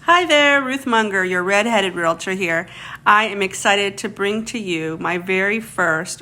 Hi there, Ruth Munger, your redheaded realtor here. I am excited to bring to you my very first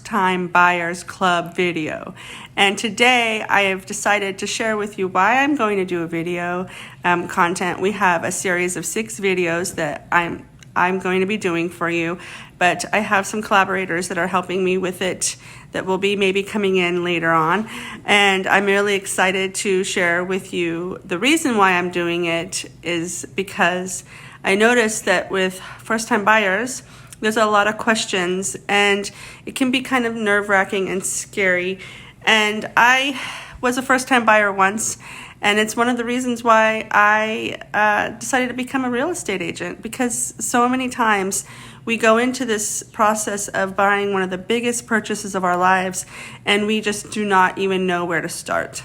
time buyers club video. And today I have decided to share with you why I'm going to do a video content. We have a series of 6 videos that I'm going to be doing for you, but I have some collaborators that are helping me with it that will be maybe coming in later on. And I'm really excited to share with you the reason why I'm doing it is because I noticed that with first-time buyers, there's a lot of questions and it can be kind of nerve-wracking and scary. And I was a first-time buyer once, and it's one of the reasons why I decided to become a real estate agent, because so many times we go into this process of buying one of the biggest purchases of our lives and we just do not even know where to start.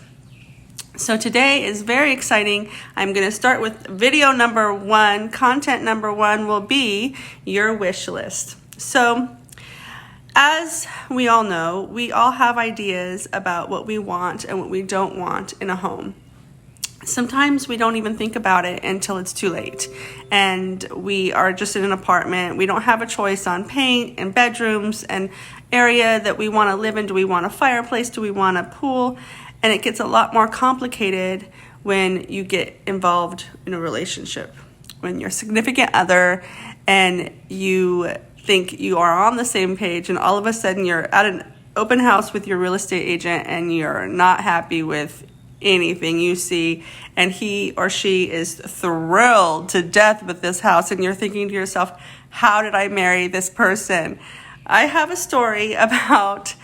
So today is very exciting. I'm going to start with video number 1. Content number 1 will be your wish list. So as we all know, we all have ideas about what we want and what we don't want in a home. Sometimes we don't even think about it until it's too late and we are just in an apartment. We don't have a choice on paint and bedrooms and area that we want to live in. Do we want a fireplace? Do we want a pool? And it gets a lot more complicated when you get involved in a relationship, when you're significant other and you think you are on the same page and all of a sudden you're at an open house with your real estate agent and you're not happy with anything you see, and he or she is thrilled to death with this house, and you're thinking to yourself, how did I marry this person? I have a story about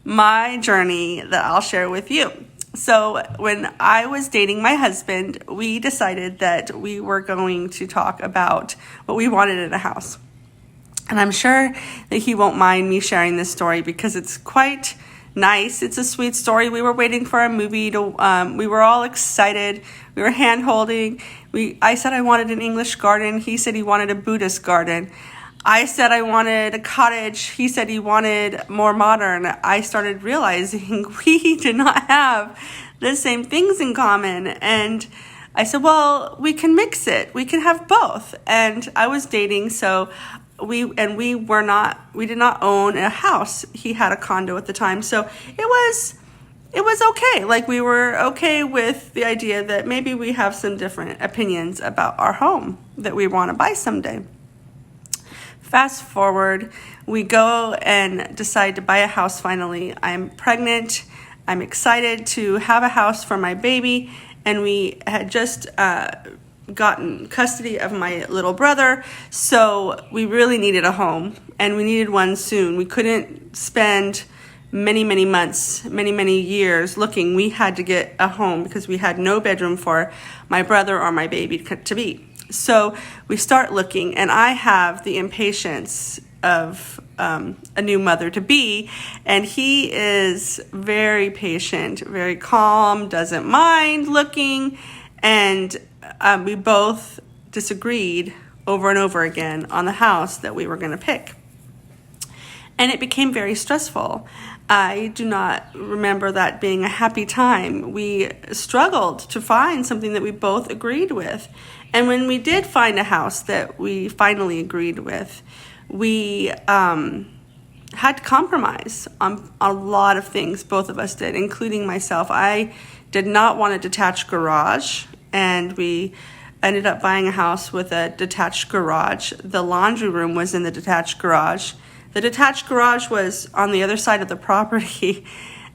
my journey that I'll share with you. So when I was dating my husband, we decided that we were going to talk about what we wanted in a house. And I'm sure that he won't mind me sharing this story because it's quite nice. It's a sweet story. We were waiting for a movie to, we were all excited. We were hand holding. I said I wanted an English garden. He said he wanted a Buddhist garden. I said I wanted a cottage. He said he wanted more modern. I started realizing we did not have the same things in common. And I said, well, we can mix it. We can have both. And I was dating, so we did not own a house. He had a condo at the time. So it was okay. Like, we were okay with the idea that maybe we have some different opinions about our home that we want to buy someday. Fast forward, we go and decide to buy a house finally. I'm pregnant. I'm excited to have a house for my baby. And we had just gotten custody of my little brother, so we really needed a home, and we needed one soon. We couldn't spend many months, many years looking. We had to get a home because we had no bedroom for my brother or my baby to be. So we start looking, and I have the impatience of a new mother to be, and he is very patient, very calm, doesn't mind looking, and we both disagreed over and over again on the house that we were going to pick. And it became very stressful. I do not remember that being a happy time. We struggled to find something that we both agreed with. And when we did find a house that we finally agreed with, we had to compromise on a lot of things, both of us did, including myself. I did not want a detached garage, and we ended up buying a house with a detached garage. The laundry room was in the detached garage. The detached garage was on the other side of the property,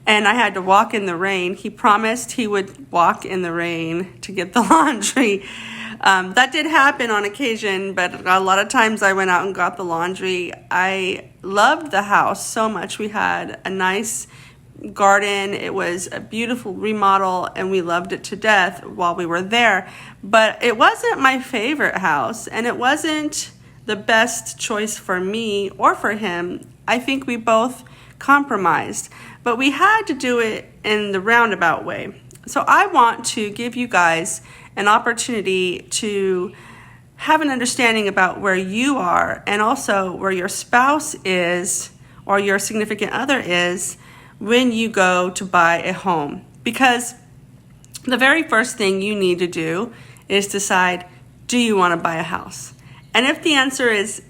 and I had to walk in the rain. He promised he would walk in the rain to get the laundry. That did happen on occasion, but a lot of times I went out and got the laundry. I loved the house so much. We had a nice garden. It was a beautiful remodel, and we loved it to death while we were there. But it wasn't my favorite house, and it wasn't the best choice for me or for him. I think we both compromised, but we had to do it in the roundabout way. So I want to give you guys an opportunity to have an understanding about where you are and also where your spouse is or your significant other is when you go to buy a home. Because the very first thing you need to do is decide, do you want to buy a house? And if the answer is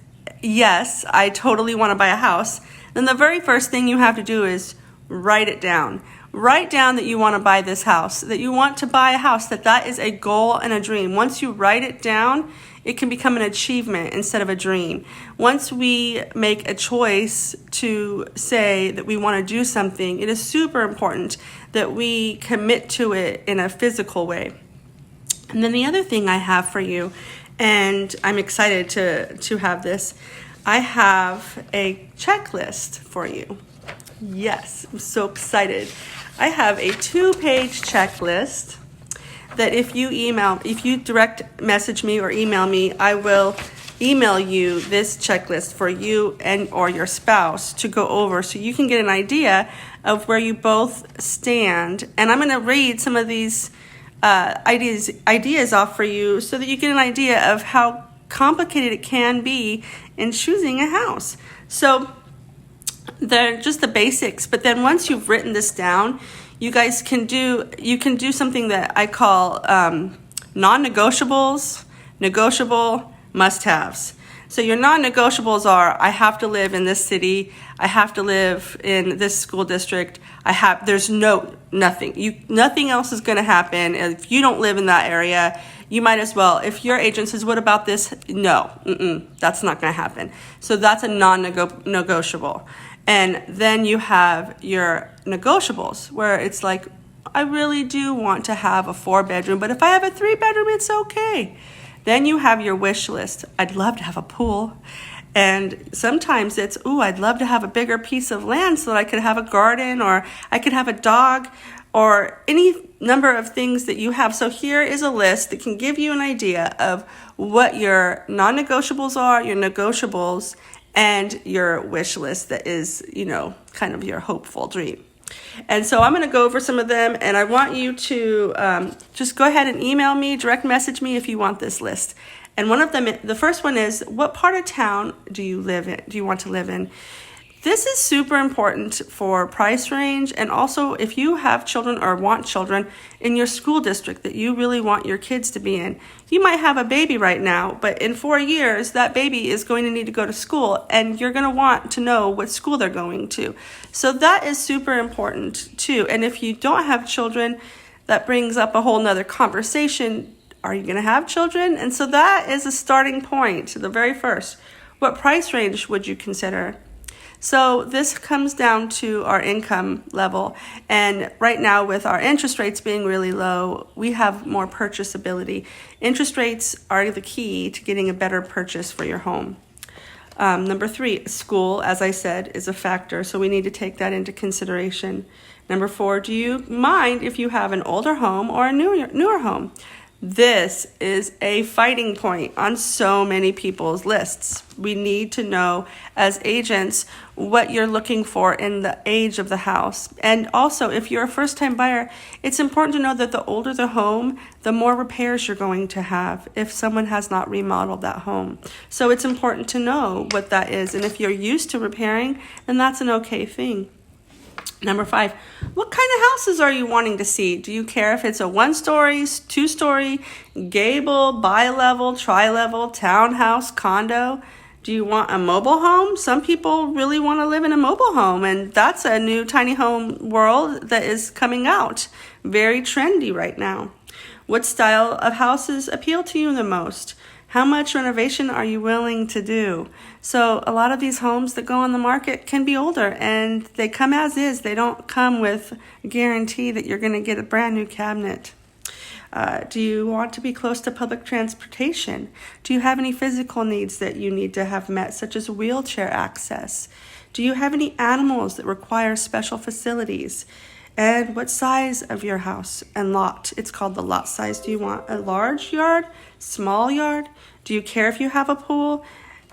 yes, I totally want to buy a house, then the very first thing you have to do is write it down. Write down that you want to buy this house, that you want to buy a house, that is a goal and a dream. Once you write it down, it can become an achievement instead of a dream. Once we make a choice to say that we want to do something, it is super important that we commit to it in a physical way. And then the other thing I have for you, and I'm excited to have this, I have a checklist for you. Yes, I'm so excited. I have a 2-page checklist that if you direct message me or email me, I will email you this checklist for you and or your spouse to go over so you can get an idea of where you both stand. And I'm going to read some of these ideas off for you so that you get an idea of how complicated it can be in choosing a house. So they're just the basics, but then once you've written this down, you guys can do something that I call non-negotiables, negotiable, must-haves. So your non-negotiables are: I have to live in this city, I have to live in this school district, nothing else is going to happen. If you don't live in that area, you might as well. If your agent says, what about this? No, that's not going to happen. So that's a non-negotiable. And then you have your negotiables, where it's like, I really do want to have a 4-bedroom, but if I have a 3-bedroom, it's okay. Then you have your wish list. I'd love to have a pool. And sometimes it's, I'd love to have a bigger piece of land so that I could have a garden, or I could have a dog, or any number of things that you have. So here is a list that can give you an idea of what your non-negotiables are, your negotiables, and your wish list that is, kind of your hopeful dream. And so I'm going to go over some of them, and I want you to just go ahead and email me, direct message me if you want this list. And one of them, the first one is, what part of town do you want to live in? This is super important for price range, and also if you have children or want children in your school district that you really want your kids to be in. You might have a baby right now, but in 4 years, that baby is going to need to go to school, and you're going to want to know what school they're going to. So that is super important too. And if you don't have children, that brings up a whole nother conversation. Are you going to have children? And so that is a starting point, the very first. What price range would you consider? So this comes down to our income level. And right now, with our interest rates being really low, we have more purchasability. Interest rates are the key to getting a better purchase for your home. Number 3, school, as I said, is a factor. So we need to take that into consideration. Number 4, do you mind if you have an older home or a newer home? This is a fighting point on so many people's lists. We need to know as agents what you're looking for in the age of the house. And also, if you're a first-time buyer, it's important to know that the older the home, the more repairs you're going to have if someone has not remodeled that home. So it's important to know what that is. And if you're used to repairing, then that's an okay thing. Number 5, what kind of houses are you wanting to see? Do you care if it's a 1-story, 2-story, gable, bi-level, tri-level, townhouse, condo? Do you want a mobile home? Some people really want to live in a mobile home, and that's a new tiny home world that is coming out. Very trendy right now. What style of houses appeal to you the most? How much renovation are you willing to do? So a lot of these homes that go on the market can be older, and they come as is. They don't come with a guarantee that you're going to get a brand new cabinet. Do you want to be close to public transportation? Do you have any physical needs that you need to have met, such as wheelchair access? Do you have any animals that require special facilities? And what size of your house and lot? It's called the lot size. Do you want a large yard, small yard? Do you care if you have a pool?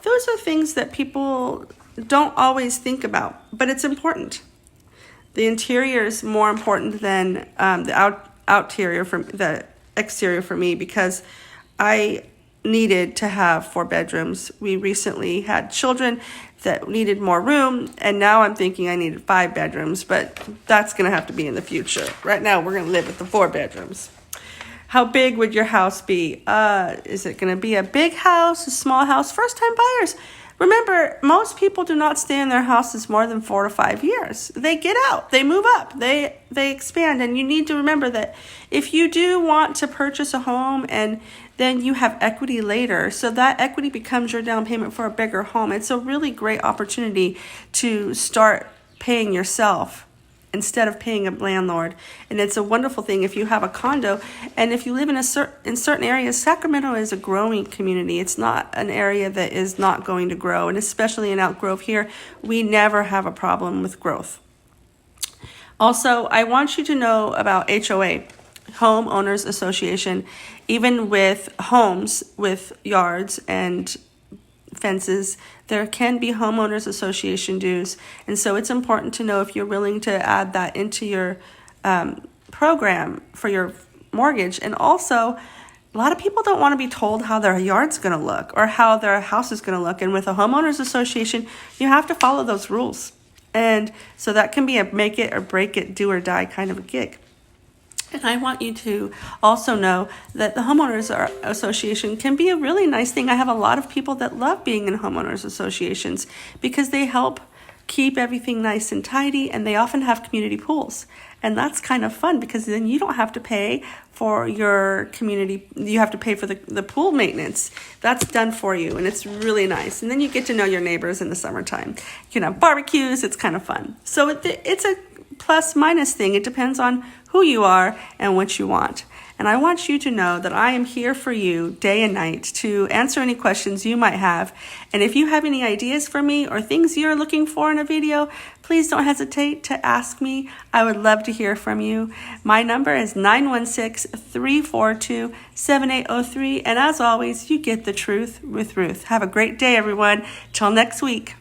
Those are things that people don't always think about, but it's important. The interior is more important than the exterior for me, because I needed to have 4 bedrooms. We recently had children that needed more room, and now I'm thinking I needed 5 bedrooms, but that's going to have to be in the future. Right now, we're going to live with the 4 bedrooms. How big would your house be? Is it going to be a big house, a small house? First-time buyers. Remember, most people do not stay in their houses more than 4 to 5 years. They get out, they move up, they expand. And you need to remember that if you do want to purchase a home and then you have equity later, so that equity becomes your down payment for a bigger home. It's a really great opportunity to start paying yourself instead of paying a landlord. And it's a wonderful thing if you have a condo. And if you live in certain areas, Sacramento is a growing community. It's not an area that is not going to grow. And especially in Outgrove here, we never have a problem with growth. Also, I want you to know about HOA, Homeowners Association. Even with homes with yards and fences, there can be homeowners association dues, and so it's important to know if you're willing to add that into your program for your mortgage. And also, a lot of people don't want to be told how their yard's going to look or how their house is going to look, and with a homeowners association, you have to follow those rules, and so that can be a make it or break it, do or die kind of a gig. And I want you to also know that the Homeowners Association can be a really nice thing. I have a lot of people that love being in homeowners associations because they help keep everything nice and tidy, and they often have community pools. And that's kind of fun because then you don't have to pay for your community. You have to pay for the pool maintenance. That's done for you, and it's really nice. And then you get to know your neighbors in the summertime. You can have barbecues. It's kind of fun. So it's a plus minus thing. It depends on who you are and what you want. And I want you to know that I am here for you day and night to answer any questions you might have. And if you have any ideas for me or things you're looking for in a video, please don't hesitate to ask me. I would love to hear from you. My number is 916-342-7803. And as always, you get the truth with Ruth. Have a great day, everyone. Till next week.